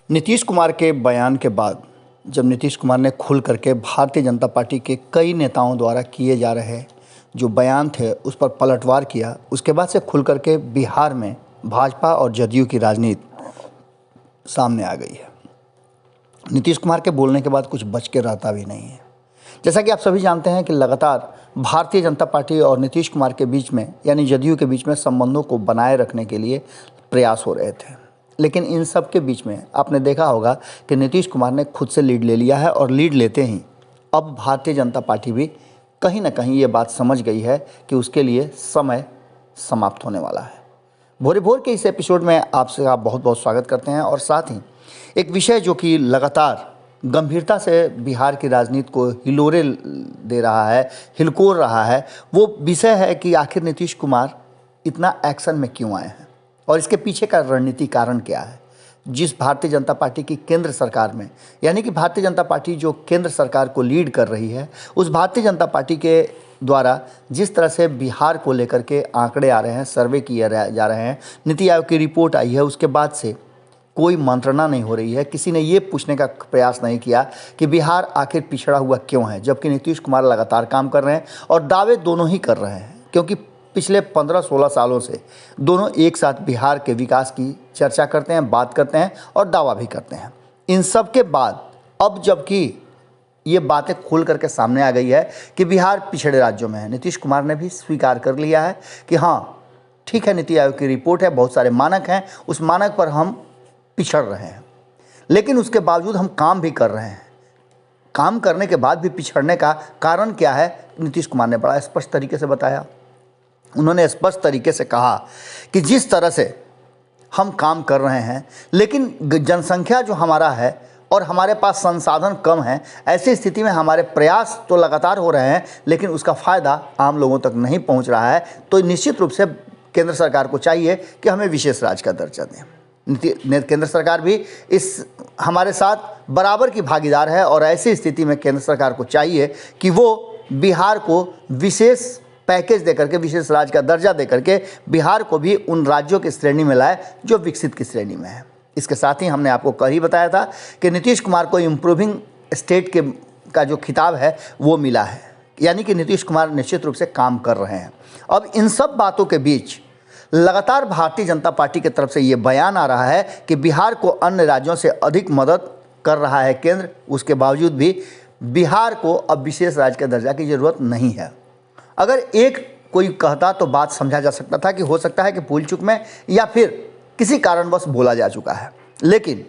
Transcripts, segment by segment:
नीतीश कुमार के बयान के बाद जब नीतीश कुमार ने खुल करके भारतीय जनता पार्टी के कई नेताओं द्वारा किए जा रहे जो बयान थे उस पर पलटवार किया, उसके बाद से खुल करके बिहार में भाजपा और जदयू की राजनीति सामने आ गई है। नीतीश कुमार के बोलने के बाद कुछ बच के रहता भी नहीं है। जैसा कि आप सभी जानते हैं कि लगातार भारतीय जनता पार्टी और नीतीश कुमार के बीच में यानी जदयू के बीच में संबंधों को बनाए रखने के लिए प्रयास हो रहे थे, लेकिन इन सब के बीच में आपने देखा होगा कि नीतीश कुमार ने खुद से लीड ले लिया है और लीड लेते ही अब भारतीय जनता पार्टी भी कहीं ना कहीं ये बात समझ गई है कि उसके लिए समय समाप्त होने वाला है। भोरे भोर के इस एपिसोड में आप बहुत बहुत स्वागत करते हैं और साथ ही एक विषय जो कि लगातार गंभीरता से बिहार की राजनीति को हिलोरे दे रहा है, हिलकोर रहा है, वो विषय है कि आखिर नीतीश कुमार इतना एक्शन में क्यों आए हैं और इसके पीछे का रणनीति कारण क्या है। जिस भारतीय जनता पार्टी की केंद्र सरकार में यानी कि भारतीय जनता पार्टी जो केंद्र सरकार को लीड कर रही है, उस भारतीय जनता पार्टी के द्वारा जिस तरह से बिहार को लेकर के आंकड़े आ रहे हैं, सर्वे किए जा रहे हैं, नीति आयोग की रिपोर्ट आई है, उसके बाद से कोई मंत्रणा नहीं हो रही है। किसी ने ये पूछने का प्रयास नहीं किया कि बिहार आखिर पिछड़ा हुआ क्यों है, जबकि नीतीश कुमार लगातार काम कर रहे हैं और दावे दोनों ही कर रहे हैं, क्योंकि पिछले 15-16 सालों से दोनों एक साथ बिहार के विकास की चर्चा करते हैं, बात करते हैं और दावा भी करते हैं। इन सब के बाद अब जबकि ये बातें खुल करके सामने आ गई है कि बिहार पिछड़े राज्यों में है, नीतीश कुमार ने भी स्वीकार कर लिया है कि हाँ ठीक है, नीति आयोग की रिपोर्ट है, बहुत सारे मानक हैं, उस मानक पर हम पिछड़ रहे हैं, लेकिन उसके बावजूद हम काम भी कर रहे हैं। काम करने के बाद भी पिछड़ने का कारण क्या है, नीतीश कुमार ने बड़ा स्पष्ट तरीके से बताया। उन्होंने स्पष्ट तरीके से कहा कि जिस तरह से हम काम कर रहे हैं, लेकिन जनसंख्या जो हमारा है और हमारे पास संसाधन कम है, ऐसी स्थिति में हमारे प्रयास तो लगातार हो रहे हैं, लेकिन उसका फ़ायदा आम लोगों तक नहीं पहुंच रहा है। तो निश्चित रूप से केंद्र सरकार को चाहिए कि हमें विशेष राज्य का दर्जा दें। केंद्र सरकार भी इस हमारे साथ बराबर की भागीदार है और ऐसी स्थिति में केंद्र सरकार को चाहिए कि वो बिहार को विशेष पैकेज देकर के, विशेष राज्य का दर्जा देकर के बिहार को भी उन राज्यों की श्रेणी में लाए जो विकसित की श्रेणी में है। इसके साथ ही हमने आपको कल ही बताया था कि नीतीश कुमार को इम्प्रूविंग स्टेट का जो खिताब है वो मिला है, यानी कि नीतीश कुमार निश्चित रूप से काम कर रहे हैं। अब इन सब बातों के बीच लगातार भारतीय जनता पार्टी की तरफ से ये बयान आ रहा है कि बिहार को अन्य राज्यों से अधिक मदद कर रहा है केंद्र, उसके बावजूद भी बिहार को अब विशेष राज्य का दर्जा की ज़रूरत नहीं है। अगर एक कोई कहता तो बात समझा जा सकता था कि हो सकता है कि भूल चूक में या फिर किसी कारणवश बोला जा चुका है, लेकिन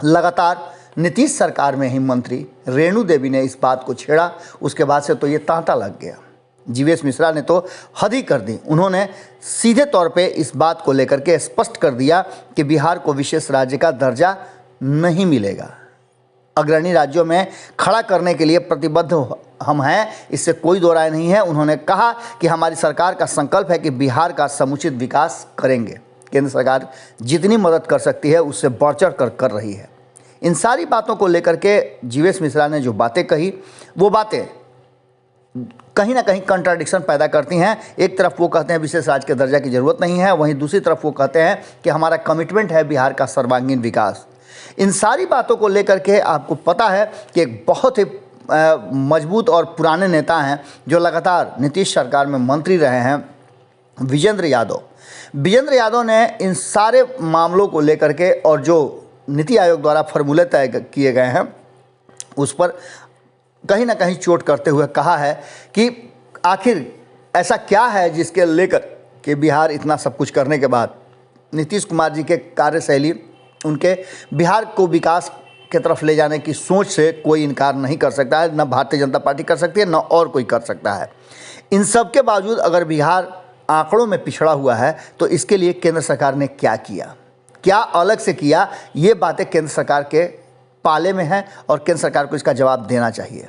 लगातार नीतीश सरकार में ही मंत्री रेणु देवी ने इस बात को छेड़ा, उसके बाद से तो ये तांता लग गया। जीवेश मिश्रा ने तो हद ही कर दी। उन्होंने सीधे तौर पे इस बात को लेकर के स्पष्ट कर दिया कि बिहार को विशेष राज्य का दर्जा नहीं मिलेगा। अग्रणी राज्यों में खड़ा करने के लिए प्रतिबद्ध हम हैं, इससे कोई दो राय नहीं है। उन्होंने कहा कि हमारी सरकार का संकल्प है कि बिहार का समुचित विकास करेंगे। केंद्र सरकार जितनी मदद कर सकती है उससे बढ़ चढ़ कर रही है। इन सारी बातों को लेकर के जीवेश मिश्रा ने जो बातें कही, वो बातें कहीं ना कहीं कंट्राडिक्शन पैदा करती हैं। एक तरफ वो कहते हैं विशेष राज्य के दर्जा की ज़रूरत नहीं है, वहीं दूसरी तरफ वो कहते हैं कि हमारा कमिटमेंट है बिहार का सर्वांगीण विकास। इन सारी बातों को लेकर के आपको पता है कि एक बहुत ही मजबूत और पुराने नेता हैं जो लगातार नीतीश सरकार में मंत्री रहे हैं, विजेंद्र यादव ने इन सारे मामलों को लेकर के और जो नीति आयोग द्वारा फॉर्मूले तय किए गए हैं उस पर कहीं ना कहीं चोट करते हुए कहा है कि आखिर ऐसा क्या है जिसके लेकर कि बिहार इतना सब कुछ करने के बाद नीतीश कुमार जी के कार्यशैली, उनके बिहार को विकास की तरफ ले जाने की सोच से कोई इनकार नहीं कर सकता है, न भारतीय जनता पार्टी कर सकती है, न और कोई कर सकता है। इन सब के बावजूद अगर बिहार आंकड़ों में पिछड़ा हुआ है तो इसके लिए केंद्र सरकार ने क्या किया, क्या अलग से किया, ये बातें केंद्र सरकार के पाले में है और केंद्र सरकार को इसका जवाब देना चाहिए।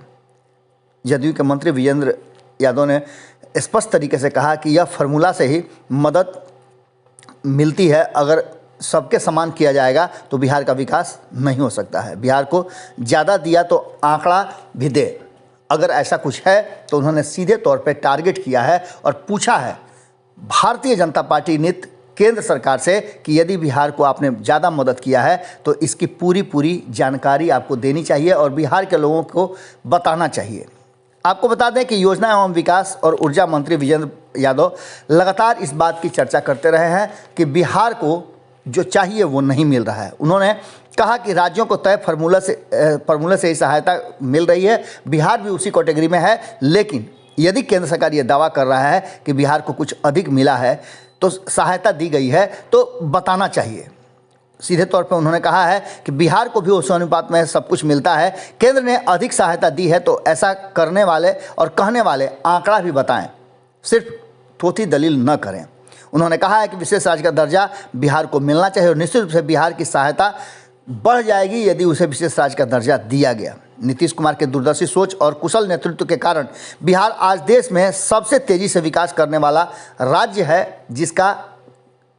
जदयू के मंत्री विजेंद्र यादव ने स्पष्ट तरीके से कहा कि यह फार्मूला से ही मदद मिलती है, अगर सबके समान किया जाएगा तो बिहार का विकास नहीं हो सकता है। बिहार को ज़्यादा दिया तो आंकड़ा भी दे, अगर ऐसा कुछ है तो उन्होंने सीधे तौर पे टारगेट किया है और पूछा है भारतीय जनता पार्टी नीति केंद्र सरकार से कि यदि बिहार को आपने ज़्यादा मदद किया है तो इसकी पूरी जानकारी आपको देनी चाहिए और बिहार के लोगों को बताना चाहिए। आपको बता दें कि योजना एवं विकास और ऊर्जा मंत्री विजेंद्र यादव लगातार इस बात की चर्चा करते रहे हैं कि बिहार को जो चाहिए वो नहीं मिल रहा है। उन्होंने कहा कि राज्यों को तय फार्मूले से ही सहायता मिल रही है, बिहार भी उसी कैटेगरी में है, लेकिन यदि केंद्र सरकार ये दावा कर रहा है कि बिहार को कुछ अधिक मिला है तो सहायता दी गई है तो बताना चाहिए। सीधे तौर पर उन्होंने कहा है कि बिहार को भी उस अनुपात में सब कुछ मिलता है, केंद्र ने अधिक सहायता दी है तो ऐसा करने वाले और कहने वाले आंकड़ा भी बताएं, सिर्फ थोथी दलील न करें। उन्होंने कहा है कि विशेष राज्य का दर्जा बिहार को मिलना चाहिए और निश्चित रूप से बिहार की सहायता बढ़ जाएगी यदि उसे विशेष राज्य का दर्जा दिया गया। नीतीश कुमार के दूरदर्शी सोच और कुशल नेतृत्व के कारण बिहार आज देश में सबसे तेजी से विकास करने वाला राज्य है, जिसका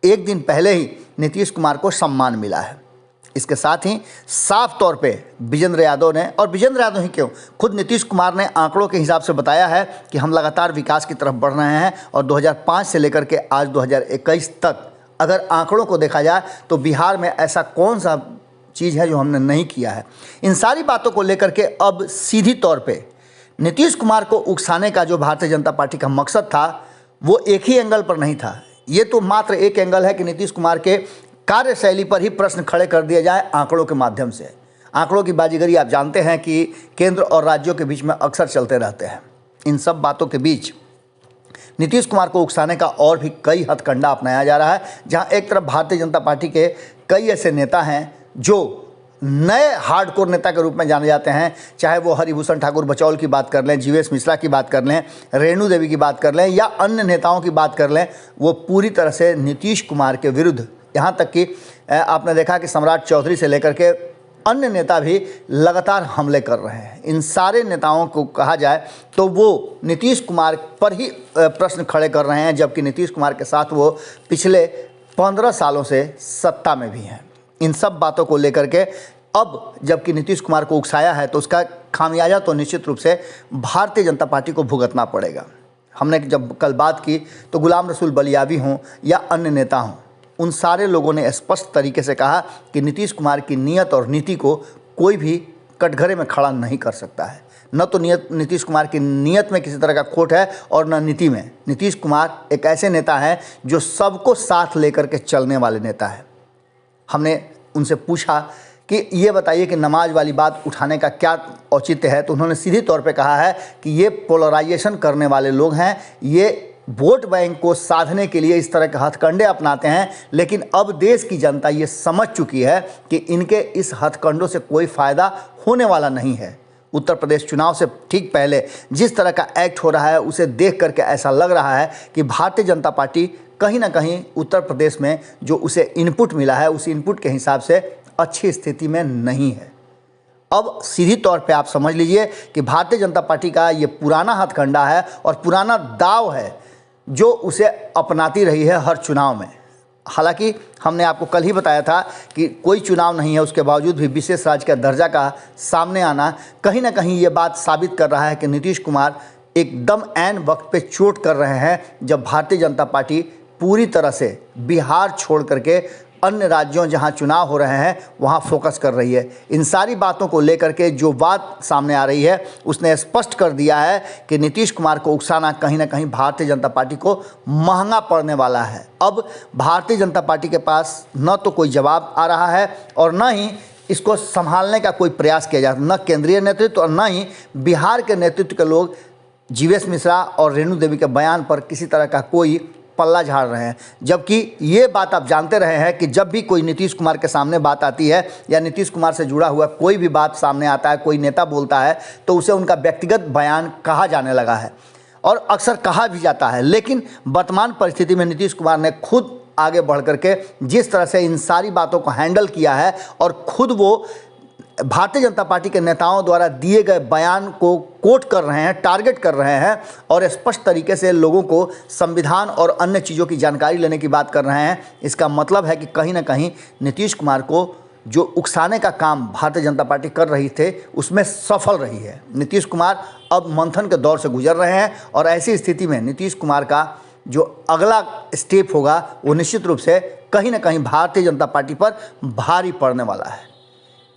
एक दिन पहले ही नीतीश कुमार को सम्मान मिला है। इसके साथ ही साफ तौर पे विजेंद्र यादव ने, और विजेंद्र यादव ही क्यों, खुद नीतीश कुमार ने आंकड़ों के हिसाब से बताया है कि हम लगातार विकास की तरफ बढ़ रहे हैं और 2005 से लेकर के आज 2021 तक अगर आंकड़ों को देखा जाए तो बिहार में ऐसा कौन सा चीज़ है जो हमने नहीं किया है। इन सारी बातों को लेकर के अब सीधी तौर पे नीतीश कुमार को उकसाने का जो भारतीय जनता पार्टी का मकसद था वो एक ही एंगल पर नहीं था। ये तो मात्र एक एंगल है कि नीतीश कुमार के कार्यशैली पर ही प्रश्न खड़े कर दिए जाए आंकड़ों के माध्यम से। आंकड़ों की बाजीगरी आप जानते हैं कि केंद्र और राज्यों के बीच में अक्सर चलते रहते हैं। इन सब बातों के बीच नीतीश कुमार को उकसाने का और भी कई हथकंडा अपनाया जा रहा है, जहां एक तरफ भारतीय जनता पार्टी के कई ऐसे नेता हैं जो नए हार्डकोर नेता के रूप में जाने जाते हैं, चाहे वो हरिभूषण ठाकुर बचौल की बात कर लें, जीवेश मिश्रा की बात कर लें, रेणु देवी की बात कर लें या अन्य नेताओं की बात कर लें, वो पूरी तरह से नीतीश कुमार के विरुद्ध, यहाँ तक कि आपने देखा कि सम्राट चौधरी से लेकर के अन्य नेता भी लगातार हमले कर रहे हैं। इन सारे नेताओं को कहा जाए तो वो नीतीश कुमार पर ही प्रश्न खड़े कर रहे हैं, जबकि नीतीश कुमार के साथ वो पिछले 15 सालों से सत्ता में भी हैं। इन सब बातों को लेकर के अब जबकि नीतीश कुमार को उकसाया है तो उसका खामियाजा तो निश्चित रूप से भारतीय जनता पार्टी को भुगतना पड़ेगा। हमने जब कल बात की तो गुलाम रसूल बलियावी हों या अन्य नेता हों, उन सारे लोगों ने स्पष्ट तरीके से कहा कि नीतीश कुमार की नीयत और नीति को कोई भी कटघरे में खड़ा नहीं कर सकता है। न तो नीतीश कुमार की नीयत में किसी तरह का खोट है और न नीति में। नीतीश कुमार एक ऐसे नेता हैं जो सबको साथ लेकर के चलने वाले नेता हैं। हमने उनसे पूछा कि ये बताइए कि नमाज वाली बात उठाने का क्या औचित्य है, तो उन्होंने सीधे तौर पे कहा है कि ये पोलराइजेशन करने वाले लोग हैं, ये वोट बैंक को साधने के लिए इस तरह के हथकंडे अपनाते हैं, लेकिन अब देश की जनता ये समझ चुकी है कि इनके इस हथकंडों से कोई फ़ायदा होने वाला नहीं है। उत्तर प्रदेश चुनाव से ठीक पहले जिस तरह का एक्ट हो रहा है उसे देख करके ऐसा लग रहा है कि भारतीय जनता पार्टी कहीं ना कहीं उत्तर प्रदेश में जो उसे इनपुट मिला है उस इनपुट के हिसाब से अच्छी स्थिति में नहीं है। अब सीधी तौर पे आप समझ लीजिए कि भारतीय जनता पार्टी का ये पुराना हथकंडा है और पुराना दाव है जो उसे अपनाती रही है हर चुनाव में। हालांकि हमने आपको कल ही बताया था कि कोई चुनाव नहीं है, उसके बावजूद भी विशेष राज्य का दर्जा का सामने आना कहीं ना कहीं ये बात साबित कर रहा है कि नीतीश कुमार एकदम ऐन वक्त पे चोट कर रहे हैं, जब भारतीय जनता पार्टी पूरी तरह से बिहार छोड़ करके अन्य राज्यों जहां चुनाव हो रहे हैं वहां फोकस कर रही है। इन सारी बातों को लेकर के जो बात सामने आ रही है उसने स्पष्ट कर दिया है कि नीतीश कुमार को उकसाना कहीं ना कहीं भारतीय जनता पार्टी को महंगा पड़ने वाला है। अब भारतीय जनता पार्टी के पास न तो कोई जवाब आ रहा है और न ही इसको संभालने का कोई प्रयास किया जाता, न केंद्रीय नेतृत्व और न ही बिहार के नेतृत्व के लोग जीवेश मिश्रा और रेणु देवी के बयान पर किसी तरह का कोई पल्ला झाड़ रहे हैं। जबकि ये बात आप जानते रहे हैं कि जब भी कोई नीतीश कुमार के सामने बात आती है या नीतीश कुमार से जुड़ा हुआ कोई भी बात सामने आता है, कोई नेता बोलता है तो उसे उनका व्यक्तिगत बयान कहा जाने लगा है और अक्सर कहा भी जाता है। लेकिन वर्तमान परिस्थिति में नीतीश कुमार ने खुद आगे बढ़ करके जिस तरह से इन सारी बातों को हैंडल किया है और खुद वो भारतीय जनता पार्टी के नेताओं द्वारा दिए गए बयान को कोट कर रहे हैं, टारगेट कर रहे हैं और स्पष्ट तरीके से लोगों को संविधान और अन्य चीज़ों की जानकारी लेने की बात कर रहे हैं, इसका मतलब है कि कहीं ना कहीं नीतीश कुमार को जो उकसाने का काम भारतीय जनता पार्टी कर रही थे उसमें सफल रही है। नीतीश कुमार अब मंथन के दौर से गुजर रहे हैं और ऐसी स्थिति में नीतीश कुमार का जो अगला स्टेप होगा वो निश्चित रूप से कहीं ना कहीं भारतीय जनता पार्टी पर भारी पड़ने वाला है।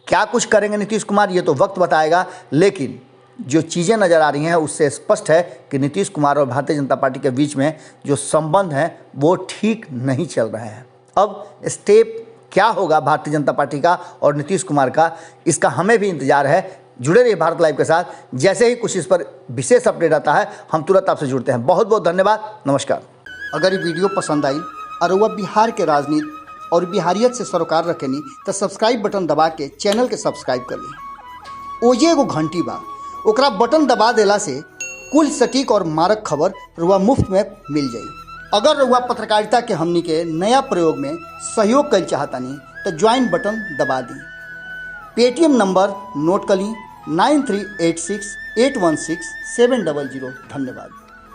क्या कुछ करेंगे नीतीश कुमार ये तो वक्त बताएगा, लेकिन जो चीज़ें नज़र आ रही हैं उससे स्पष्ट है कि नीतीश कुमार और भारतीय जनता पार्टी के बीच में जो संबंध हैं वो ठीक नहीं चल रहे हैं। अब स्टेप क्या होगा भारतीय जनता पार्टी का और नीतीश कुमार का, इसका हमें भी इंतजार है। जुड़े रहिए भारत लाइव के साथ, जैसे ही कुछ इस पर विशेष अपडेट आता है हम तुरंत आपसे जुड़ते हैं। बहुत बहुत धन्यवाद, नमस्कार। अगर ये वीडियो पसंद आई और वह बिहार के राजनीति और बिहारियत से सरोकार रखेनी तो सब्सक्राइब बटन दबा के चैनल के सब्सक्राइब कर ली। ओजे एगो घंटी बा, ओकरा बटन दबा देला से कुल सटीक और मारक खबर रुआ मुफ्त में मिल जाई। अगर रुआ पत्रकारिता के हमनी के नया प्रयोग में सहयोग कर चाहतानी तो ज्वाइन बटन दबा दी। पेटीएम नंबर नोट कर ली 9386816700। धन्यवाद।